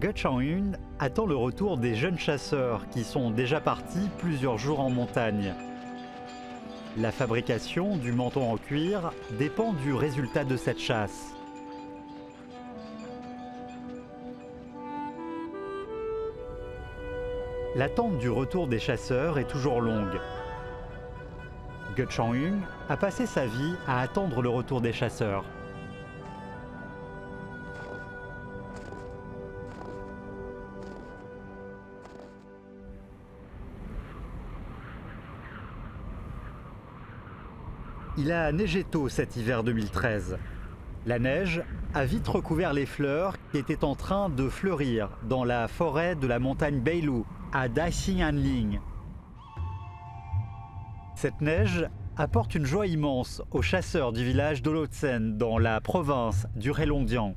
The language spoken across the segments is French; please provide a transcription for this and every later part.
Ge Chang-un attend le retour des jeunes chasseurs qui sont déjà partis plusieurs jours en montagne. La fabrication du manteau en cuir dépend du résultat de cette chasse. L'attente du retour des chasseurs est toujours longue. Ge Chang-un a passé sa vie à attendre le retour des chasseurs. Il a neigé tôt cet hiver 2013. La neige a vite recouvert les fleurs qui étaient en train de fleurir dans la forêt de la montagne Beilu, à Daxing-Anling. Cette neige apporte une joie immense aux chasseurs du village d'Olotsen dans la province du Heilongjiang.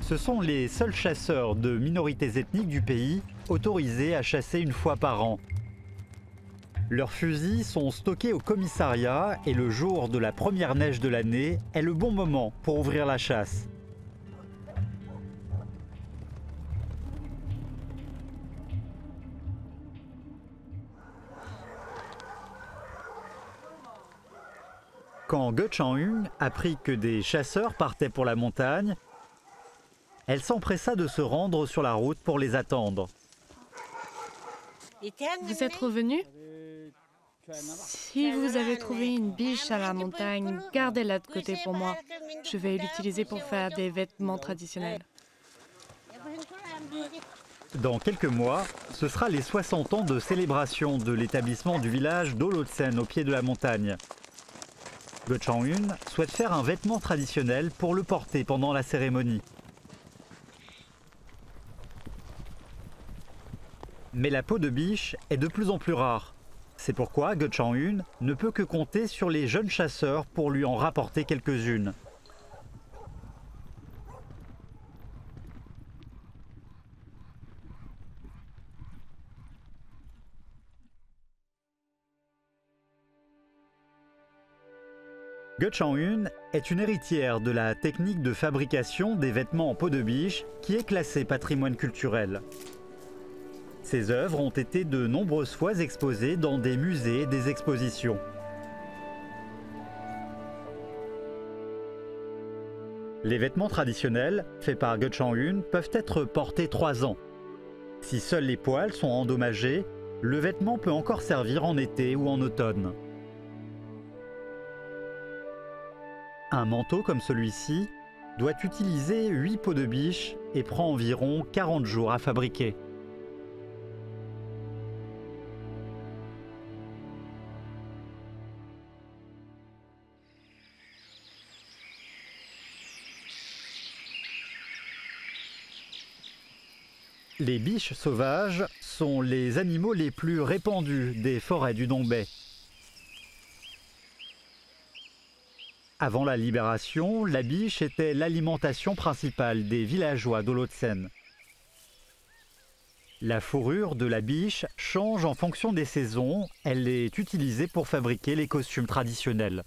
Ce sont les seuls chasseurs de minorités ethniques du pays autorisés à chasser une fois par an. Leurs fusils sont stockés au commissariat et le jour de la première neige de l'année est le bon moment pour ouvrir la chasse. Quand Ge Chang-un apprit que des chasseurs partaient pour la montagne, elle s'empressa de se rendre sur la route pour les attendre. Vous êtes revenu? Si vous avez trouvé une biche à la montagne, gardez-la de côté pour moi. Je vais l'utiliser pour faire des vêtements traditionnels. Dans quelques mois, ce sera les 60 ans de célébration de l'établissement du village d'Olotsen au pied de la montagne. Ge Chang-un souhaite faire un vêtement traditionnel pour le porter pendant la cérémonie. Mais la peau de biche est de plus en plus rare. C'est pourquoi Ge Chang-un ne peut que compter sur les jeunes chasseurs pour lui en rapporter quelques-unes. Ge Chang-un est une héritière de la technique de fabrication des vêtements en peau de biche qui est classée patrimoine culturel. Ses œuvres ont été de nombreuses fois exposées dans des musées et des expositions. Les vêtements traditionnels, faits par Ge Chang-un, peuvent être portés 3 ans. Si seuls les poils sont endommagés, le vêtement peut encore servir en été ou en automne. Un manteau comme celui-ci doit utiliser 8 peaux de biche et prend environ 40 jours à fabriquer. Les biches sauvages sont les animaux les plus répandus des forêts du Dongbei. Avant la libération, la biche était l'alimentation principale des villageois d'Olotsen. La fourrure de la biche change en fonction des saisons, elle est utilisée pour fabriquer les costumes traditionnels.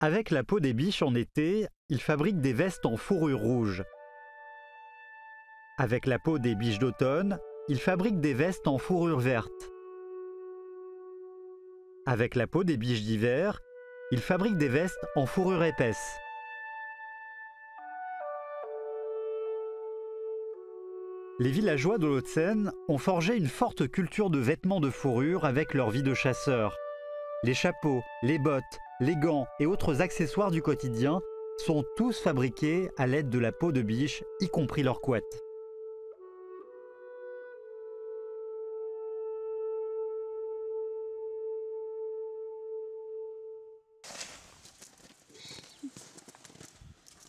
Avec la peau des biches en été, ils fabriquent des vestes en fourrure rouge. Avec la peau des biches d'automne, ils fabriquent des vestes en fourrure verte. Avec la peau des biches d'hiver, ils fabriquent des vestes en fourrure épaisse. Les villageois d'Olotsen ont forgé une forte culture de vêtements de fourrure avec leur vie de chasseurs. Les chapeaux, les bottes, les gants et autres accessoires du quotidien sont tous fabriqués à l'aide de la peau de biche, y compris leurs couettes.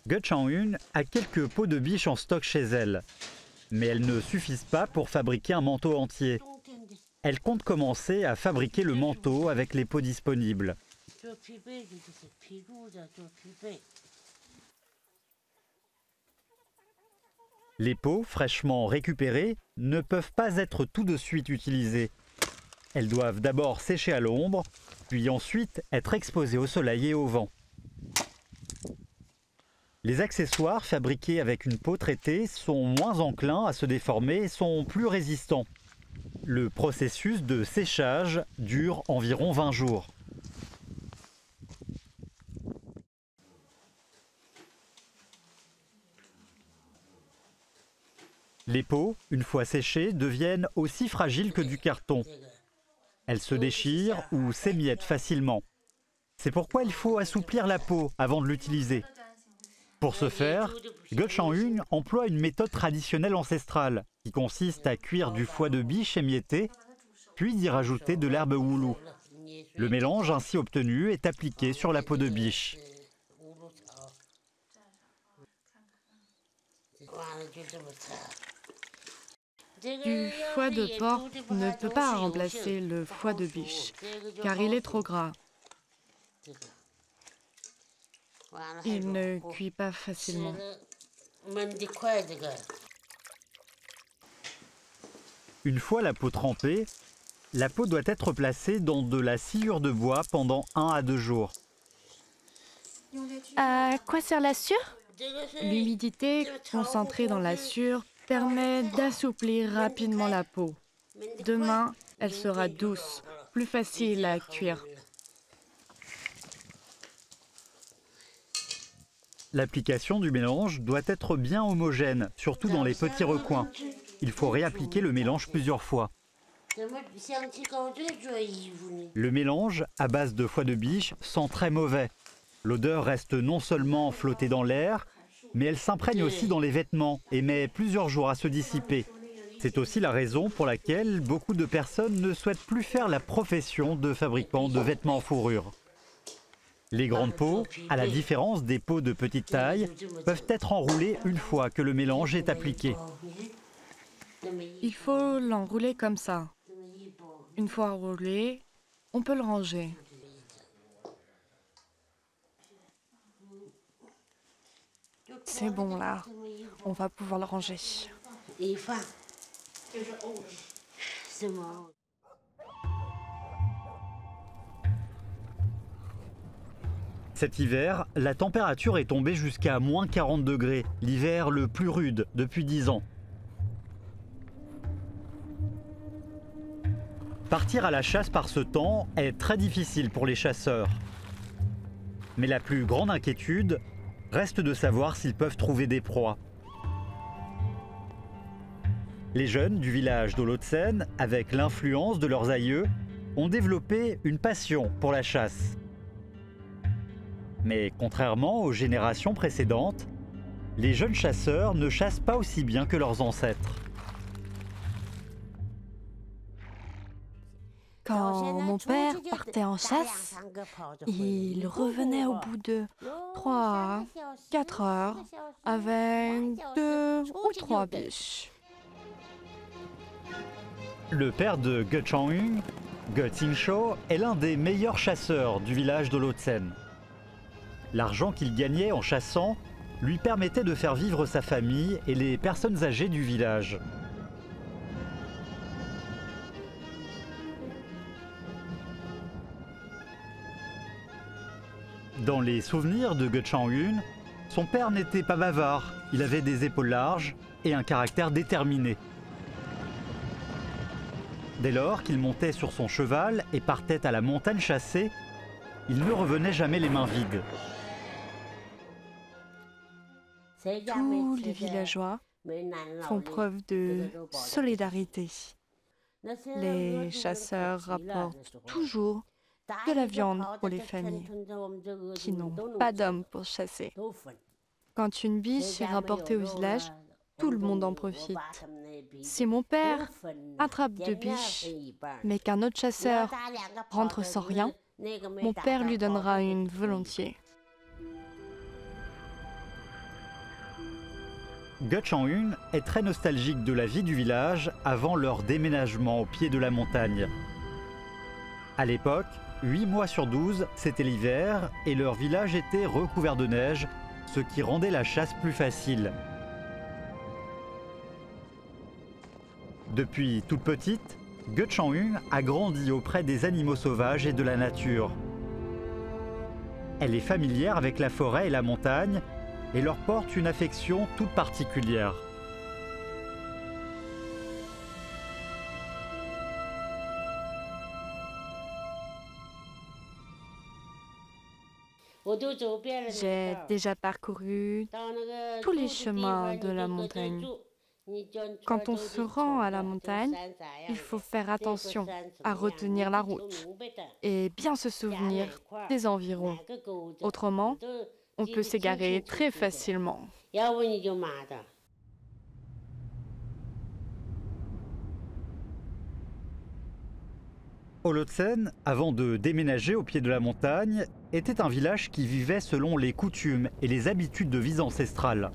Ge Chang-un a quelques peaux de biche en stock chez elle, mais elles ne suffisent pas pour fabriquer un manteau entier. Elle compte commencer à fabriquer le manteau avec les peaux disponibles. Les peaux fraîchement récupérées ne peuvent pas être tout de suite utilisées. Elles doivent d'abord sécher à l'ombre, puis ensuite être exposées au soleil et au vent. Les accessoires fabriqués avec une peau traitée sont moins enclins à se déformer et sont plus résistants. Le processus de séchage dure environ 20 jours. Les peaux, une fois séchées, deviennent aussi fragiles que du carton. Elles se déchirent ou s'émiettent facilement. C'est pourquoi il faut assouplir la peau avant de l'utiliser. Pour ce faire, Goh Chang-un emploie une méthode traditionnelle ancestrale qui consiste à cuire du foie de biche émietté, puis d'y rajouter de l'herbe woulou. Le mélange ainsi obtenu est appliqué sur la peau de biche. Du foie de porc ne peut pas remplacer le foie de biche, car il est trop gras. Il ne cuit pas facilement. Une fois la peau trempée, la peau doit être placée dans de la sciure de bois pendant 1 à 2 jours. À quoi sert la sciure? L'humidité concentrée dans la sciure permet d'assouplir rapidement la peau. Demain, elle sera douce, plus facile à cuire. L'application du mélange doit être bien homogène, surtout dans les petits recoins. Il faut réappliquer le mélange plusieurs fois. Le mélange, à base de foie de biche, sent très mauvais. L'odeur reste non seulement flottée dans l'air, mais elle s'imprègne aussi dans les vêtements et met plusieurs jours à se dissiper. C'est aussi la raison pour laquelle beaucoup de personnes ne souhaitent plus faire la profession de fabricant de vêtements en fourrure. Les grandes peaux, à la différence des peaux de petite taille, peuvent être enroulées une fois que le mélange est appliqué. Il faut l'enrouler comme ça. Une fois enroulé, on peut le ranger. C'est bon là, on va pouvoir le ranger. Cet hiver, la température est tombée jusqu'à moins 40 degrés, l'hiver le plus rude depuis 10 ans. Partir à la chasse par ce temps est très difficile pour les chasseurs. Mais la plus grande inquiétude reste de savoir s'ils peuvent trouver des proies. Les jeunes du village de Lhotsen, avec l'influence de leurs aïeux, ont développé une passion pour la chasse. Mais contrairement aux générations précédentes, les jeunes chasseurs ne chassent pas aussi bien que leurs ancêtres. Quand mon père partait en chasse, il revenait au bout de 3 à 4 heures avec 2 ou 3 biches. Le père de Goh Chang-un, Goh Tsing-cho, est l'un des meilleurs chasseurs du village de Lhotsen. L'argent qu'il gagnait en chassant lui permettait de faire vivre sa famille et les personnes âgées du village. Dans les souvenirs de Goh Chang-un, son père n'était pas bavard, il avait des épaules larges et un caractère déterminé. Dès lors qu'il montait sur son cheval et partait à la montagne chasser, il ne revenait jamais les mains vides. Tous les villageois font preuve de solidarité. Les chasseurs rapportent toujours de la viande pour les familles qui n'ont pas d'hommes pour chasser. Quand une biche est rapportée au village, tout le monde en profite. Si mon père attrape 2 biches, mais qu'un autre chasseur rentre sans rien, mon père lui donnera une volontiers. Goh Chang-un est très nostalgique de la vie du village avant leur déménagement au pied de la montagne. À l'époque, 8 mois sur 12, c'était l'hiver et leur village était recouvert de neige, ce qui rendait la chasse plus facile. Depuis toute petite, Ge Chang-un a grandi auprès des animaux sauvages et de la nature. Elle est familière avec la forêt et la montagne et leur porte une affection toute particulière. J'ai déjà parcouru tous les chemins de la montagne. Quand on se rend à la montagne, il faut faire attention à retenir la route et bien se souvenir des environs. Autrement, on peut s'égarer très facilement. Holotsen, avant de déménager au pied de la montagne, était un village qui vivait selon les coutumes et les habitudes de vie ancestrales.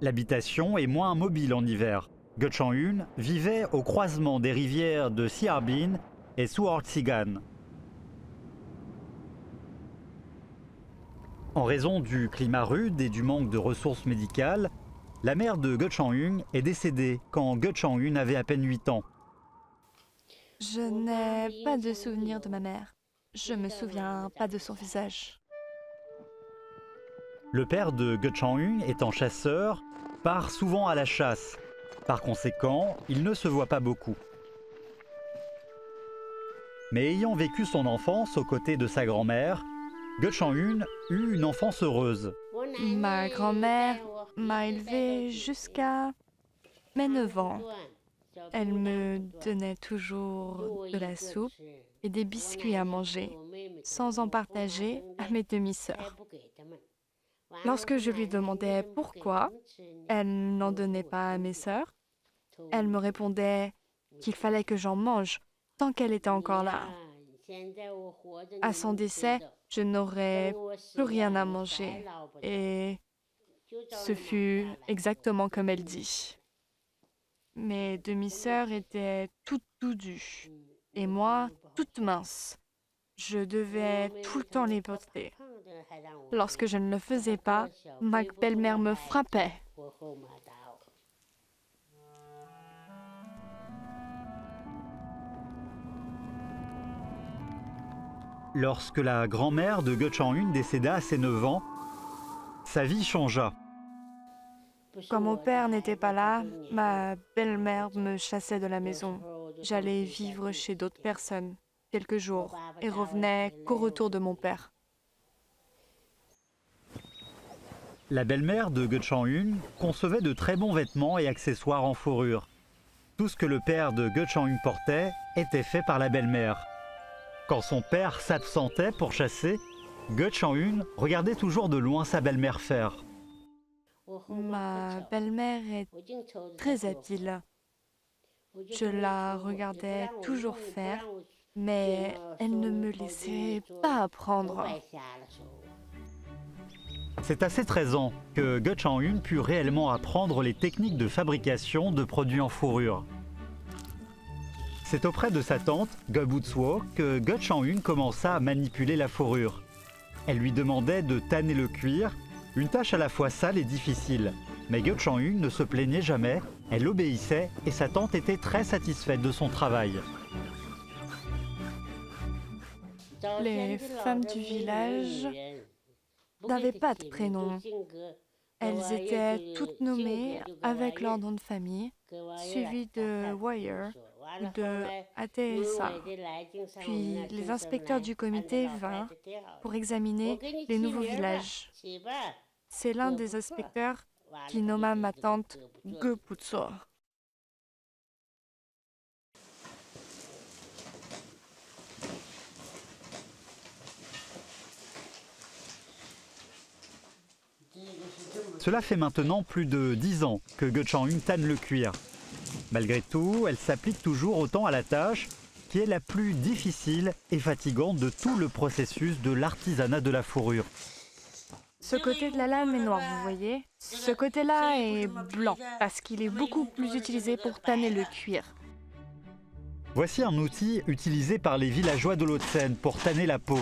L'habitation est moins mobile en hiver. Ge Chang-un vivait au croisement des rivières de Si Harbin et Suotsigan. En raison du climat rude et du manque de ressources médicales, la mère de Ge Chang-un est décédée quand Ge Chang-un avait à peine 8 ans. Je n'ai pas de souvenir de ma mère. Je me souviens pas de son visage. Le père de Ge Chang-un, étant chasseur, part souvent à la chasse. Par conséquent, il ne se voit pas beaucoup. Mais ayant vécu son enfance aux côtés de sa grand-mère, Ge Chang-un eut une enfance heureuse. Ma grand-mère m'a élevée jusqu'à mes 9 ans. Elle me donnait toujours de la soupe et des biscuits à manger, sans en partager à mes demi-sœurs. Lorsque je lui demandais pourquoi elle n'en donnait pas à mes sœurs, elle me répondait qu'il fallait que j'en mange tant qu'elle était encore là. À son décès, je n'aurais plus rien à manger et ce fut exactement comme elle dit. Mes demi-sœurs étaient toutes doudues et moi, toute mince. Je devais tout le temps les porter. Lorsque je ne le faisais pas, ma belle-mère me frappait. Lorsque la grand-mère de Ge Chang-un décéda à ses 9 ans, sa vie changea. Quand mon père n'était pas là, ma belle-mère me chassait de la maison. J'allais vivre chez d'autres personnes quelques jours et revenais qu'au retour de mon père. La belle-mère de Ge Chang-un concevait de très bons vêtements et accessoires en fourrure. Tout ce que le père de Ge Chang-un portait était fait par la belle-mère. Quand son père s'absentait pour chasser, Ge Chang-un regardait toujours de loin sa belle-mère faire. Ma belle-mère est très habile. Je la regardais toujours faire, mais elle ne me laissait pas apprendre. C'est à ses 13 ans que Ge Chang-un put réellement apprendre les techniques de fabrication de produits en fourrure. C'est auprès de sa tante, Ge Butsuo, que Ge Chang-un commença à manipuler la fourrure. Elle lui demandait de tanner le cuir, une tâche à la fois sale et difficile. Mais Ge Chang-un ne se plaignait jamais, elle obéissait et sa tante était très satisfaite de son travail. Les femmes du village n'avaient pas de prénom. Elles étaient toutes nommées avec leur nom de famille, suivi de Wire ou de Atesa. Puis les inspecteurs du comité vinrent pour examiner les nouveaux villages. C'est l'un des inspecteurs qui nomma ma tante Ge Butsuo. Cela fait maintenant plus de 10 ans que Ge Chang-un tanne le cuir. Malgré tout, elle s'applique toujours autant à la tâche, qui est la plus difficile et fatigante de tout le processus de l'artisanat de la fourrure. Ce côté de la lame est noir, vous voyez. Ce côté-là est blanc, parce qu'il est beaucoup plus utilisé pour tanner le cuir. Voici un outil utilisé par les villageois d'Holotsen pour tanner la peau.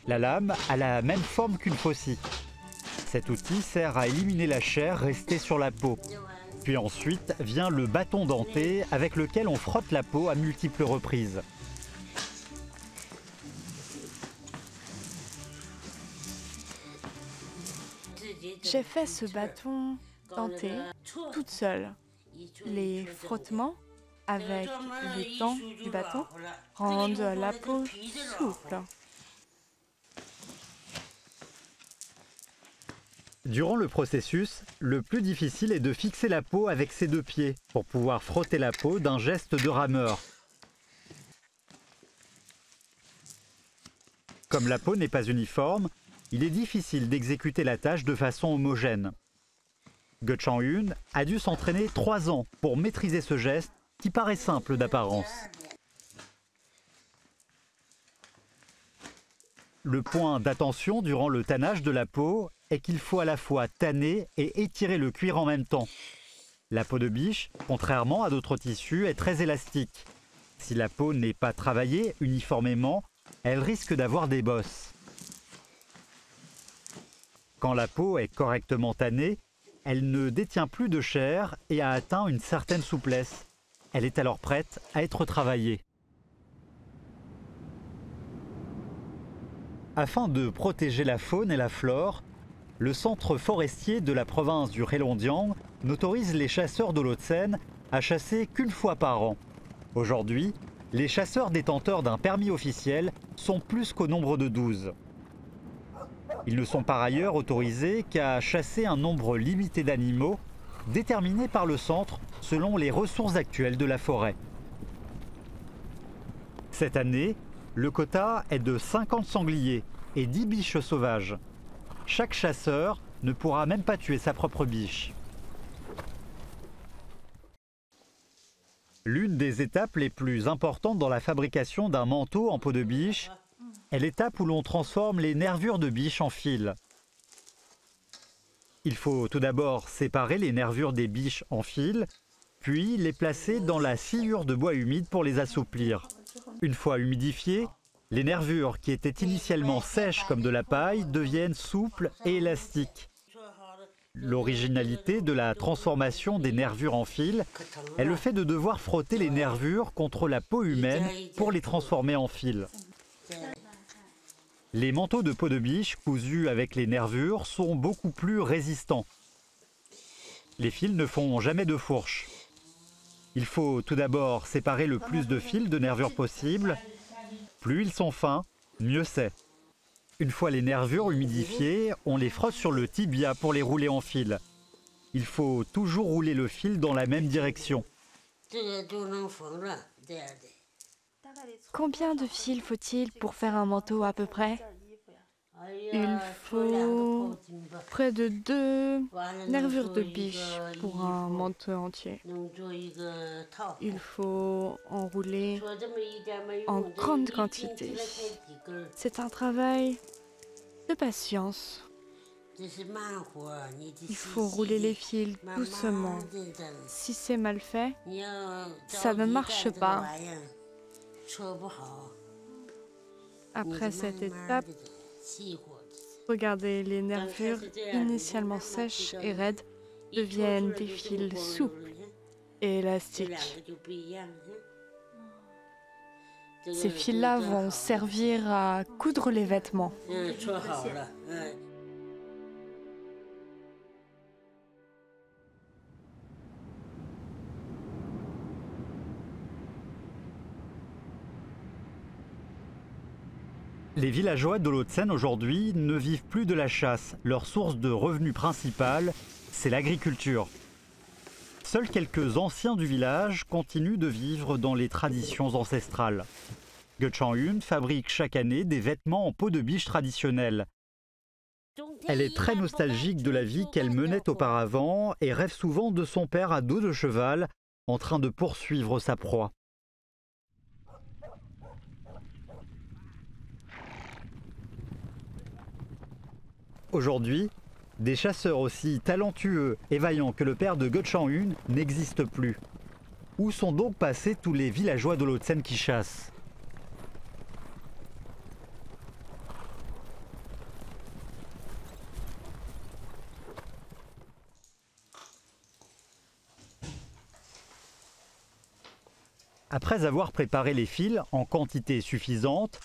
La lame a la même forme qu'une faucille. Cet outil sert à éliminer la chair restée sur la peau. Puis ensuite vient le bâton denté avec lequel on frotte la peau à multiples reprises. J'ai fait ce bâton denté toute seule. Les frottements avec le temps du bâton rendent la peau souple. Durant le processus, le plus difficile est de fixer la peau avec ses deux pieds pour pouvoir frotter la peau d'un geste de rameur. Comme la peau n'est pas uniforme, il est difficile d'exécuter la tâche de façon homogène. Ge Chang-Yun a dû s'entraîner 3 ans pour maîtriser ce geste qui paraît simple d'apparence. Le point d'attention durant le tannage de la peau est qu'il faut à la fois tanner et étirer le cuir en même temps. La peau de biche, contrairement à d'autres tissus, est très élastique. Si la peau n'est pas travaillée uniformément, elle risque d'avoir des bosses. Quand la peau est correctement tannée, elle ne détient plus de chair et a atteint une certaine souplesse. Elle est alors prête à être travaillée. Afin de protéger la faune et la flore, le centre forestier de la province du Heilongjiang n'autorise les chasseurs de l'Hao-de-Seine à chasser qu'une fois par an. Aujourd'hui, les chasseurs détenteurs d'un permis officiel sont plus qu'au nombre de 12. Ils ne sont par ailleurs autorisés qu'à chasser un nombre limité d'animaux, déterminé par le centre selon les ressources actuelles de la forêt. Cette année, le quota est de 50 sangliers et 10 biches sauvages. Chaque chasseur ne pourra même pas tuer sa propre biche. L'une des étapes les plus importantes dans la fabrication d'un manteau en peau de biche est l'étape où l'on transforme les nervures de biche en fils. Il faut tout d'abord séparer les nervures des biches en fils, puis les placer dans la sciure de bois humide pour les assouplir. Une fois humidifiées, les nervures qui étaient initialement sèches comme de la paille deviennent souples et élastiques. L'originalité de la transformation des nervures en fils est le fait de devoir frotter les nervures contre la peau humaine pour les transformer en fils. Les manteaux de peau de biche cousus avec les nervures sont beaucoup plus résistants. Les fils ne font jamais de fourche. Il faut tout d'abord séparer le plus de fils de nervures possible. Plus ils sont fins, mieux c'est. Une fois les nervures humidifiées, on les frotte sur le tibia pour les rouler en fil. Il faut toujours rouler le fil dans la même direction. Combien de fils faut-il pour faire un manteau à peu près? Il faut près de 2 nervures de biche pour un manteau entier. Il faut enrouler en grande quantité. C'est un travail de patience. Il faut rouler les fils doucement. Si c'est mal fait, ça ne marche pas. Après cette étape, regardez, les nervures initialement sèches et raides deviennent des fils souples et élastiques. Ces fils-là vont servir à coudre les vêtements. Les villageois de l'Hao-de-Seine aujourd'hui ne vivent plus de la chasse. Leur source de revenus principale, c'est l'agriculture. Seuls quelques anciens du village continuent de vivre dans les traditions ancestrales. Ge Chang-Yun fabrique chaque année des vêtements en peau de biche traditionnelle. Elle est très nostalgique de la vie qu'elle menait auparavant et rêve souvent de son père à dos de cheval en train de poursuivre sa proie. Aujourd'hui, des chasseurs aussi talentueux et vaillants que le père de Ge Chang-Yun n'existent plus. Où sont donc passés tous les villageois de l'Hao-de-Seine qui chassent? Après avoir préparé les fils en quantité suffisante,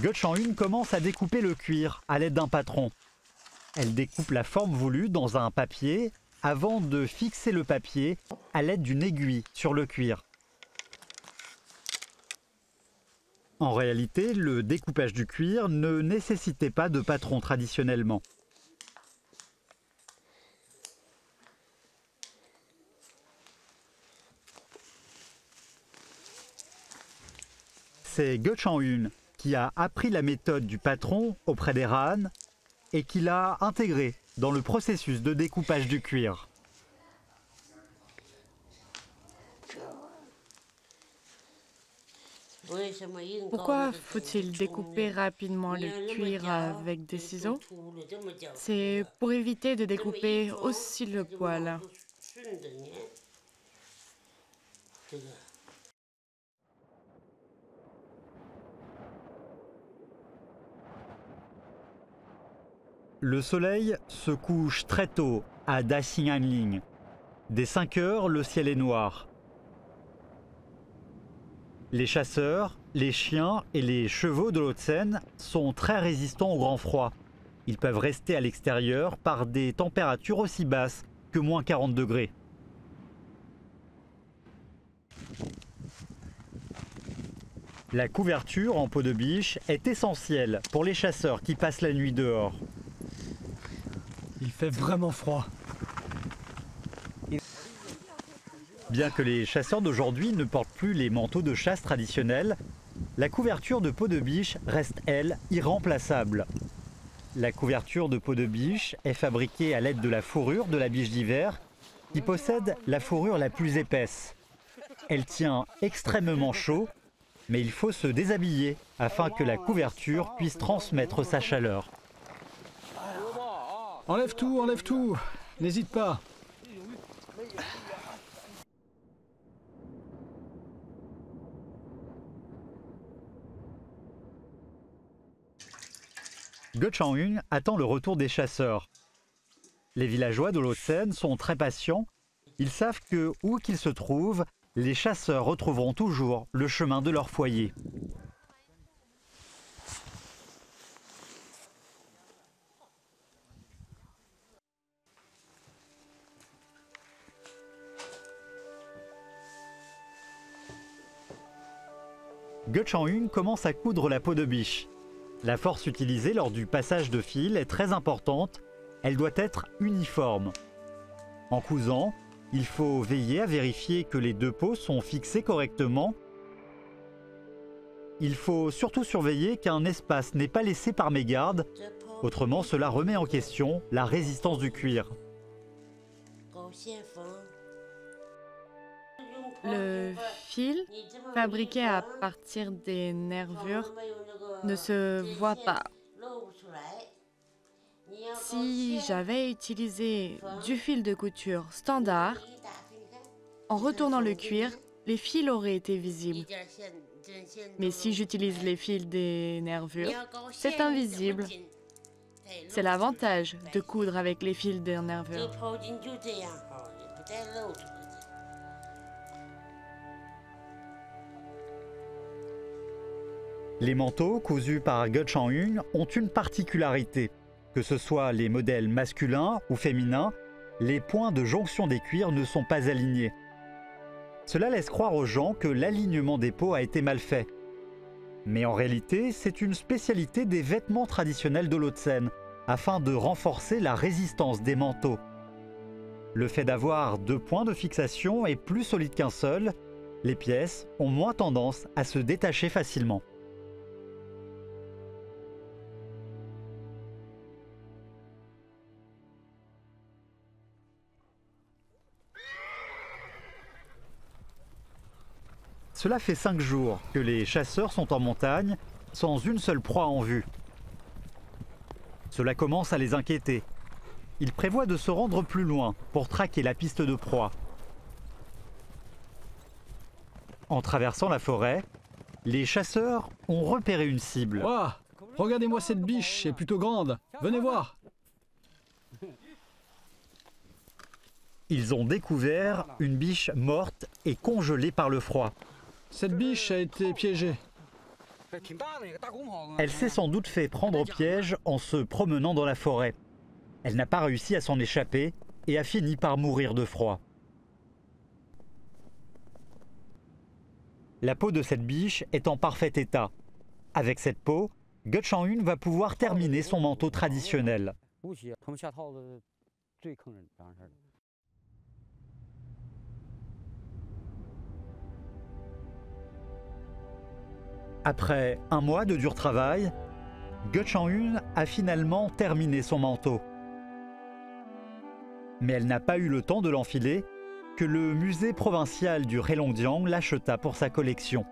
Ge Chang-yun commence à découper le cuir à l'aide d'un patron. Elle découpe la forme voulue dans un papier avant de fixer le papier à l'aide d'une aiguille sur le cuir. En réalité, le découpage du cuir ne nécessitait pas de patron traditionnellement. C'est Ge Chang-yun qui a appris la méthode du patron auprès des Han et qui l'a intégrée dans le processus de découpage du cuir. Pourquoi faut-il découper rapidement le cuir avec des ciseaux? C'est pour éviter de découper aussi le poil. Le soleil se couche très tôt à Daxing'anling. Dès 5 heures, le ciel est noir. Les chasseurs, les chiens et les chevaux de l'Haut-de-Seine sont très résistants au grand froid. Ils peuvent rester à l'extérieur par des températures aussi basses que moins 40 degrés. La couverture en peau de biche est essentielle pour les chasseurs qui passent la nuit dehors. Il fait vraiment froid. Bien que les chasseurs d'aujourd'hui ne portent plus les manteaux de chasse traditionnels, la couverture de peau de biche reste, elle, irremplaçable. La couverture de peau de biche est fabriquée à l'aide de la fourrure de la biche d'hiver, qui possède la fourrure la plus épaisse. Elle tient extrêmement chaud, mais il faut se déshabiller afin que la couverture puisse transmettre sa chaleur. Enlève tout, n'hésite pas. Ge Chang-yun attend le retour des chasseurs. Les villageois de l'Haut-de-Seine sont très patients. Ils savent que, où qu'ils se trouvent, les chasseurs retrouveront toujours le chemin de leur foyer. Ge Chang-yun commence à coudre la peau de biche. La force utilisée lors du passage de fil est très importante. Elle doit être uniforme. En cousant, il faut veiller à vérifier que les deux peaux sont fixées correctement. Il faut surtout surveiller qu'un espace n'est pas laissé par mégarde. Autrement, cela remet en question la résistance du cuir. Le fil, fabriqué à partir des nervures, ne se voit pas. Si j'avais utilisé du fil de couture standard, en retournant le cuir, les fils auraient été visibles. Mais si j'utilise les fils des nervures, c'est invisible. C'est l'avantage de coudre avec les fils des nervures. Les manteaux cousus par Ge Chang-yun ont une particularité. Que ce soit les modèles masculins ou féminins, les points de jonction des cuirs ne sont pas alignés. Cela laisse croire aux gens que l'alignement des peaux a été mal fait. Mais en réalité, c'est une spécialité des vêtements traditionnels de l'Haut-de-Seine, afin de renforcer la résistance des manteaux. Le fait d'avoir 2 points de fixation est plus solide qu'un seul. Les pièces ont moins tendance à se détacher facilement. Cela fait 5 jours que les chasseurs sont en montagne sans une seule proie en vue. Cela commence à les inquiéter. Ils prévoient de se rendre plus loin pour traquer la piste de proie. En traversant la forêt, les chasseurs ont repéré une cible. Waouh! Regardez-moi cette biche, elle est plutôt grande. Venez voir. Ils ont découvert une biche morte et congelée par le froid. Cette biche a été piégée. Elle s'est sans doute fait prendre au piège en se promenant dans la forêt. Elle n'a pas réussi à s'en échapper et a fini par mourir de froid. La peau de cette biche est en parfait état. Avec cette peau, Ge Chang-un va pouvoir terminer son manteau traditionnel. Après un mois de dur travail, Ge Chang-un a finalement terminé son manteau. Mais elle n'a pas eu le temps de l'enfiler que le musée provincial du Heilongjiang l'acheta pour sa collection.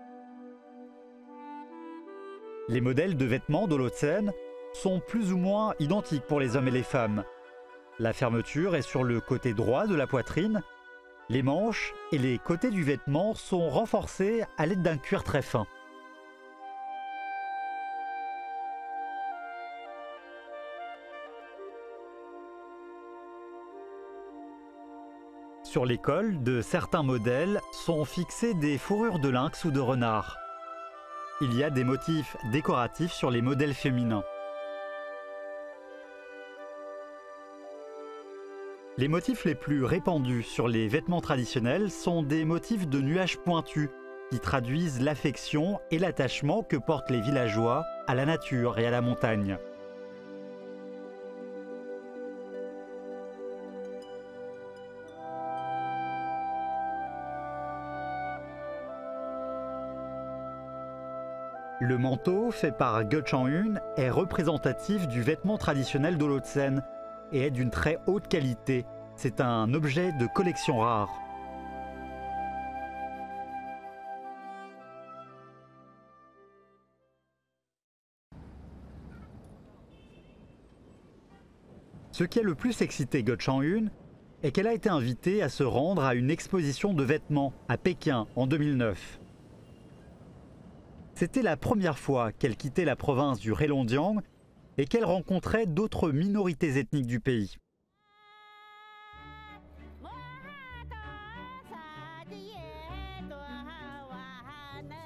Les modèles de vêtements de l'Haut-de-Seine sont plus ou moins identiques pour les hommes et les femmes. La fermeture est sur le côté droit de la poitrine. Les manches et les côtés du vêtement sont renforcés à l'aide d'un cuir très fin. Sur les cols de certains modèles sont fixées des fourrures de lynx ou de renard. Il y a des motifs décoratifs sur les modèles féminins. Les motifs les plus répandus sur les vêtements traditionnels sont des motifs de nuages pointus qui traduisent l'affection et l'attachement que portent les villageois à la nature et à la montagne. Le manteau fait par Ge Chang-un est représentatif du vêtement traditionnel de l'Haut-de-Seine et est d'une très haute qualité. C'est un objet de collection rare. Ce qui a le plus excité Ge Chang-un est qu'elle a été invitée à se rendre à une exposition de vêtements à Pékin en 2009. C'était la première fois qu'elle quittait la province du Heilongjiang et qu'elle rencontrait d'autres minorités ethniques du pays.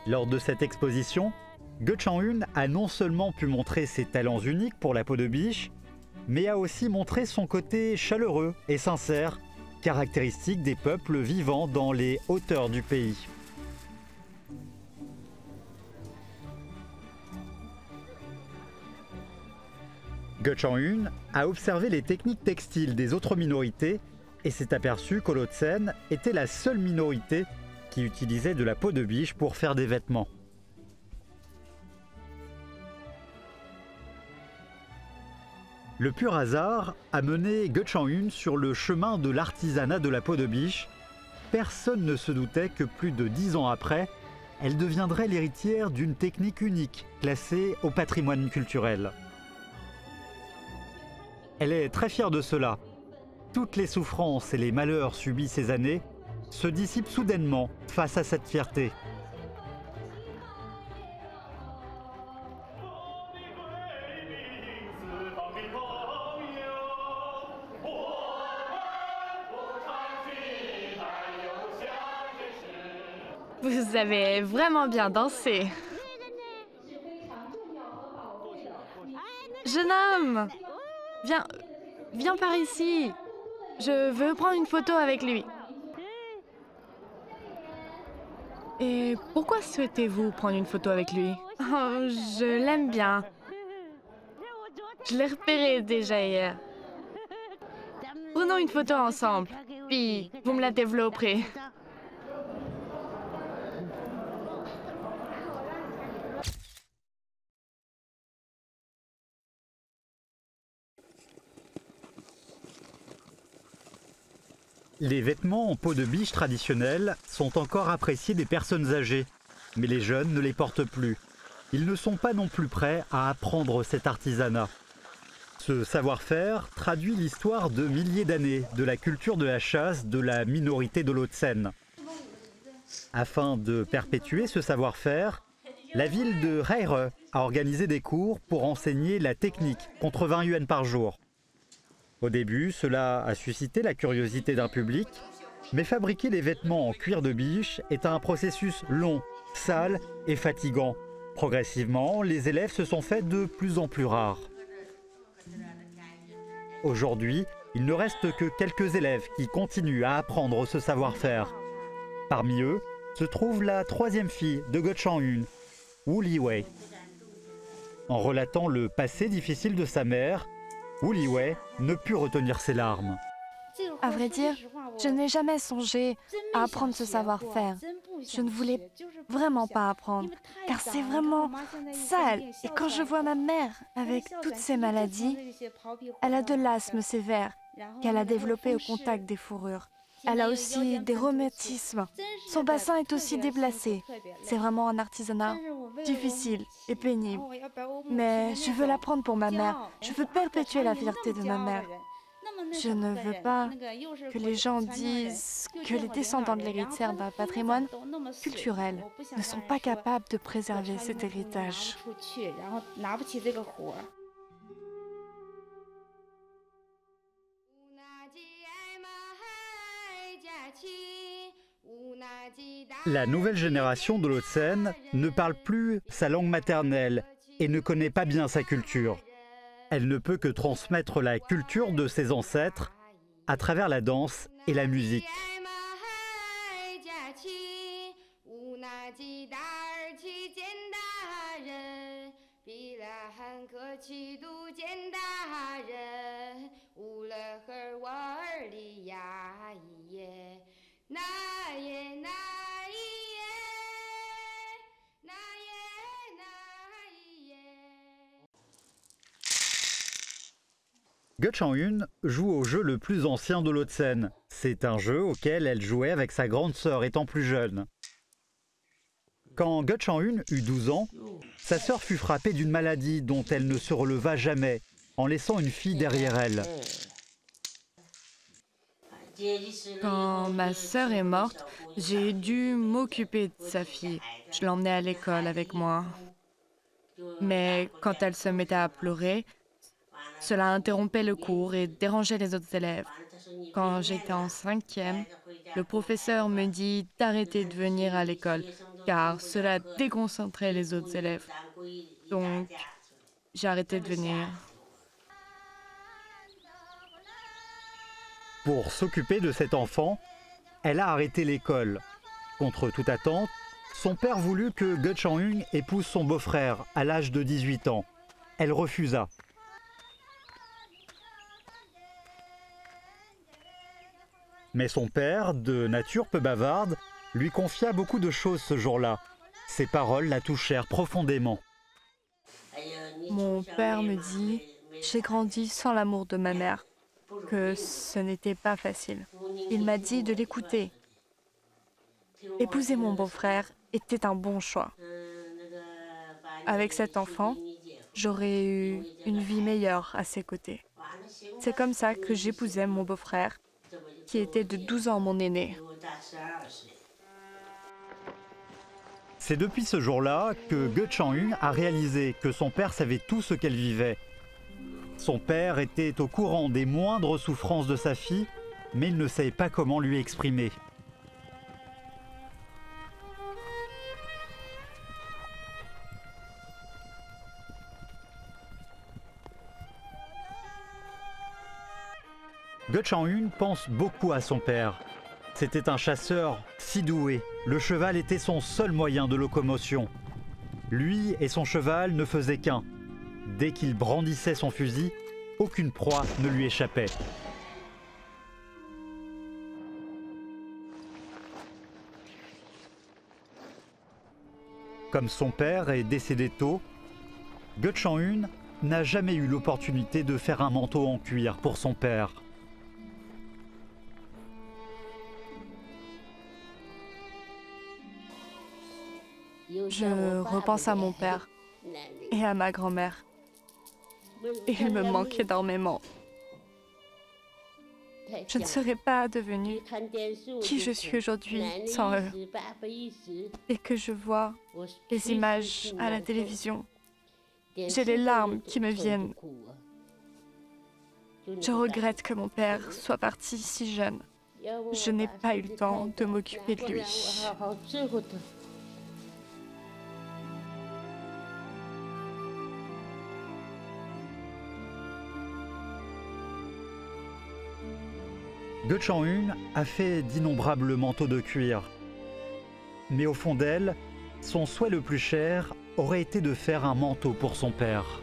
Lors de cette exposition, Ge Chang-un a non seulement pu montrer ses talents uniques pour la peau de biche, mais a aussi montré son côté chaleureux et sincère, caractéristique des peuples vivant dans les hauteurs du pays. Ge Chang-un a observé les techniques textiles des autres minorités et s'est aperçu que l'Haut-de-Seine était la seule minorité qui utilisait de la peau de biche pour faire des vêtements. Le pur hasard a mené Ge Chang-un sur le chemin de l'artisanat de la peau de biche. Personne ne se doutait que plus de 10 ans après, elle deviendrait l'héritière d'une technique unique, classée au patrimoine culturel. Elle est très fière de cela. Toutes les souffrances et les malheurs subis ces années se dissipent soudainement face à cette fierté. Vous avez vraiment bien dansé. Jeune homme, viens par ici. Je veux prendre une photo avec lui. Et pourquoi souhaitez-vous prendre une photo avec lui? Oh, je l'aime bien. Je l'ai repéré déjà hier. Prenons une photo ensemble, puis vous me la développerez. Les vêtements en peau de biche traditionnels sont encore appréciés des personnes âgées, mais les jeunes ne les portent plus. Ils ne sont pas non plus prêts à apprendre cet artisanat. Ce savoir-faire traduit l'histoire de milliers d'années de la culture de la chasse de la minorité de l'Haut-de-Seine. Afin de perpétuer ce savoir-faire, la ville de Rayre a organisé des cours pour enseigner la technique contre 20 yuan par jour. Au début, cela a suscité la curiosité d'un public, mais fabriquer les vêtements en cuir de biche est un processus long, sale et fatigant. Progressivement, les élèves se sont faits de plus en plus rares. Aujourd'hui, il ne reste que quelques élèves qui continuent à apprendre ce savoir-faire. Parmi eux se trouve la troisième fille de Ge Chang-yun, Wu Liwei. En relatant le passé difficile de sa mère, Wu Liwei ne put retenir ses larmes. À vrai dire, je n'ai jamais songé à apprendre ce savoir-faire. Je ne voulais vraiment pas apprendre, car c'est vraiment sale. Et quand je vois ma mère avec toutes ces maladies, elle a de l'asthme sévère qu'elle a développé au contact des fourrures. Elle a aussi des rhumatismes. Son bassin est aussi déplacé. C'est vraiment un artisanat difficile et pénible. Mais je veux l'apprendre pour ma mère. Je veux perpétuer la fierté de ma mère. Je ne veux pas que les gens disent que les descendants de l'héritière d'un patrimoine culturel ne sont pas capables de préserver cet héritage. La nouvelle génération de l'Haut-de-Seine ne parle plus sa langue maternelle et ne connaît pas bien sa culture. Elle ne peut que transmettre la culture de ses ancêtres à travers la danse et la musique. Ge Chang-yun joue au jeu le plus ancien de l'Haut-de-Seine. C'est un jeu auquel elle jouait avec sa grande sœur étant plus jeune. Quand Ge Chang-yun eut 12 ans, sa sœur fut frappée d'une maladie dont elle ne se releva jamais, en laissant une fille derrière elle. Quand ma sœur est morte, j'ai dû m'occuper de sa fille. Je l'emmenais à l'école avec moi. Mais quand elle se mettait à pleurer, cela interrompait le cours et dérangeait les autres élèves. Quand j'étais en 5e, le professeur me dit d'arrêter de venir à l'école, car cela déconcentrait les autres élèves. Donc, j'ai arrêté de venir. Pour s'occuper de cet enfant, elle a arrêté l'école. Contre toute attente, son père voulut que Ge Chang-yun épouse son beau-frère à l'âge de 18 ans. Elle refusa. Mais son père, de nature peu bavarde, lui confia beaucoup de choses ce jour-là. Ses paroles la touchèrent profondément. Mon père me dit « J'ai grandi sans l'amour de ma mère », que ce n'était pas facile. Il m'a dit de l'écouter. Épouser mon beau-frère était un bon choix. Avec cet enfant, j'aurais eu une vie meilleure à ses côtés. C'est comme ça que j'épousais mon beau-frère, qui était de 12 ans mon aîné. C'est depuis ce jour-là que Ge Chang-yun a réalisé que son père savait tout ce qu'elle vivait. Son père était au courant des moindres souffrances de sa fille, mais il ne savait pas comment lui exprimer. Ge Chang-yun pense beaucoup à son père. C'était un chasseur si doué. Le cheval était son seul moyen de locomotion. Lui et son cheval ne faisaient qu'un. Dès qu'il brandissait son fusil, aucune proie ne lui échappait. Comme son père est décédé tôt, Ge Chang-yun n'a jamais eu l'opportunité de faire un manteau en cuir pour son père. Je repense à mon père et à ma grand-mère. Et il me manque énormément. Je ne serais pas devenue qui je suis aujourd'hui sans eux. Et que je vois les images à la télévision, j'ai les larmes qui me viennent. Je regrette que mon père soit parti si jeune. Je n'ai pas eu le temps de m'occuper de lui. Ge Chang-un a fait d'innombrables manteaux de cuir. Mais au fond d'elle, son souhait le plus cher aurait été de faire un manteau pour son père.